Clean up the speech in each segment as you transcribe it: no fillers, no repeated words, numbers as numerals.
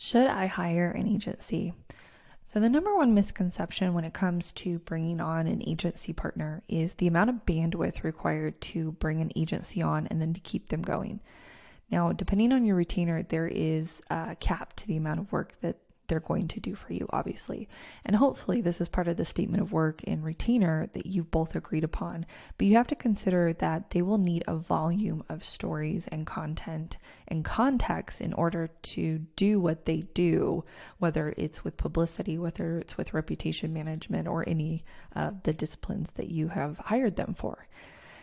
Should I hire an agency? So, the number one misconception when it comes to bringing on an agency partner is the amount of bandwidth required to bring an agency on and then to keep them going. Now, depending on your retainer, there is a cap to the amount of work that they're going to do for you, obviously. And hopefully this is part of the statement of work and retainer that you've both agreed upon. But you have to consider that they will need a volume of stories and content and context in order to do what they do, whether it's with publicity, whether it's with reputation management, or any of the disciplines that you have hired them for.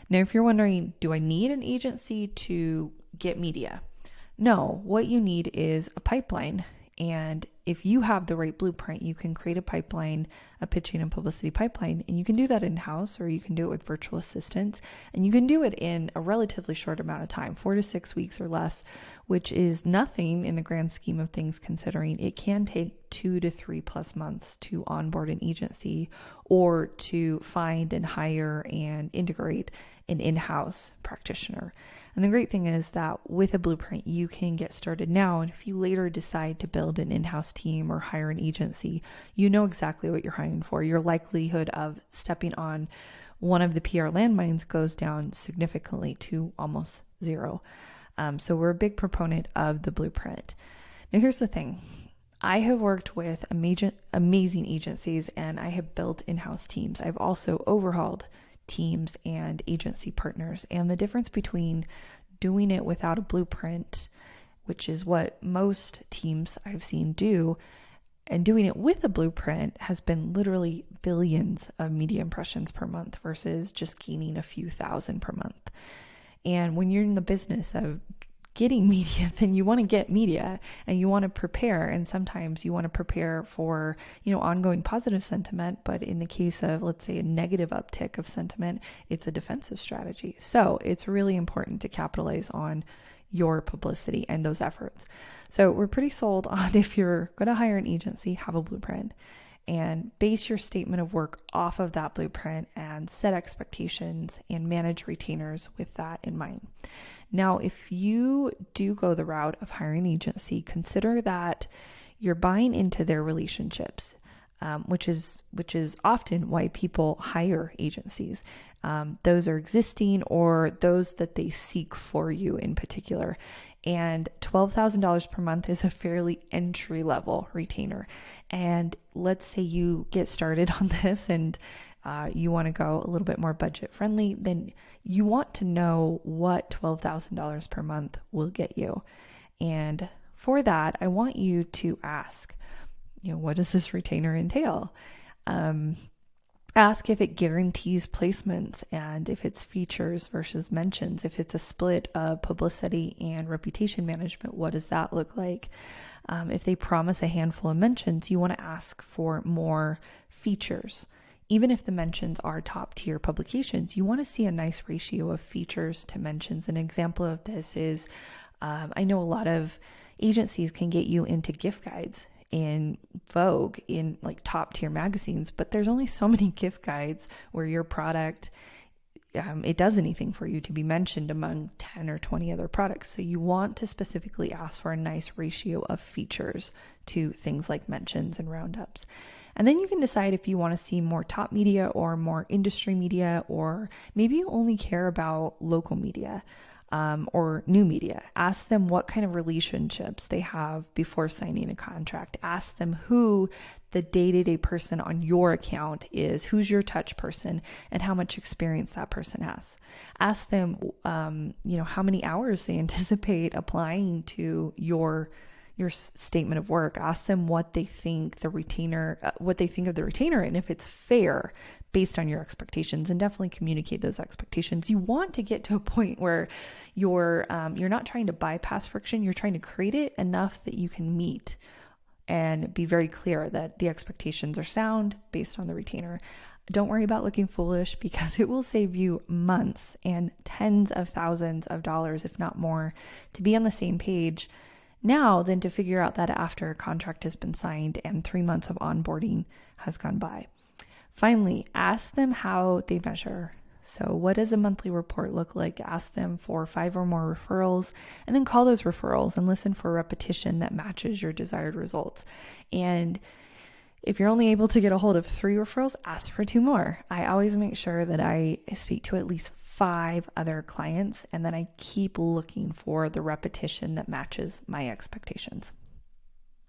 Now, if you're wondering, do I need an agency to get media? No, what you need is a pipeline. And if you have the right blueprint, you can create a pipeline, a pitching and publicity pipeline, and you can do that in-house, or you can do it with virtual assistants, and you can do it in a relatively short amount of time, 4 to 6 weeks or less, which is nothing in the grand scheme of things, considering it can take 2 to 3+ months to onboard an agency or to find and hire and integrate an in-house practitioner. And the great thing is that with a blueprint, you can get started now. And if you later decide to build an in-house team or hire an agency, you know exactly what you're hiring for. Your likelihood of stepping on one of the PR landmines goes down significantly to almost zero. So we're a big proponent of the blueprint. Now, here's the thing. I have worked with amazing agencies, and I have built in-house teams. I've also overhauled teams and agency partners, and the difference between doing it without a blueprint, which is what most teams I've seen do, and doing it with a blueprint has been literally billions of media impressions per month versus just gaining a few thousand per month. And when you're in the business of getting media, then you want to get media and you want to prepare. And sometimes you want to prepare for, ongoing positive sentiment. But in the case of, let's say, a negative uptick of sentiment, it's a defensive strategy. So it's really important to capitalize on your publicity and those efforts. So we're pretty sold on, if you're going to hire an agency, have a blueprint and base your statement of work off of that blueprint and set expectations and manage retainers with that in mind. Now, if you do go the route of hiring an agency, consider that you're buying into their relationships, which is often why people hire agencies. Those are existing or those that they seek for you in particular. And $12,000 per month is a fairly entry-level retainer. And let's say you get started on this and you want to go a little bit more budget friendly, then you want to know what $12,000 per month will get you. And for that, I want you to ask, what does this retainer entail? Ask if it guarantees placements and if it's features versus mentions. If it's a split of publicity and reputation management, what does that look like? If they promise a handful of mentions, you want to ask for more features. Even if the mentions are top tier publications, you want to see a nice ratio of features to mentions. An example of this is, I know a lot of agencies can get you into gift guides in Vogue, in like top tier magazines, but there's only so many gift guides where your product, it does anything for you to be mentioned among 10 or 20 other products. So you want to specifically ask for a nice ratio of features to things like mentions and roundups. And then you can decide if you want to see more top media or more industry media, or maybe you only care about local media or new media. Ask them what kind of relationships they have before signing a contract. Ask them who the day-to-day person on your account is, who's your touch person, and how much experience that person has. Ask them, how many hours they anticipate applying to your statement of work. Ask them what they think of the retainer, and if it's fair based on your expectations, and definitely communicate those expectations. You want to get to a point where you're not trying to bypass friction. You're trying to create it enough that you can meet and be very clear that the expectations are sound based on the retainer. Don't worry about looking foolish, because it will save you months and tens of thousands of dollars, if not more, to be on the same page now than to figure out that after a contract has been signed and 3 months of onboarding has gone by. Finally, ask them how they measure So what does a monthly report look like? Ask them for 5 or more referrals, and then call those referrals and listen for repetition that matches your desired results. And if you're only able to get a hold of 3 referrals, ask for 2 more. I always make sure that I speak to at least 5 other clients, and then I keep looking for the repetition that matches my expectations.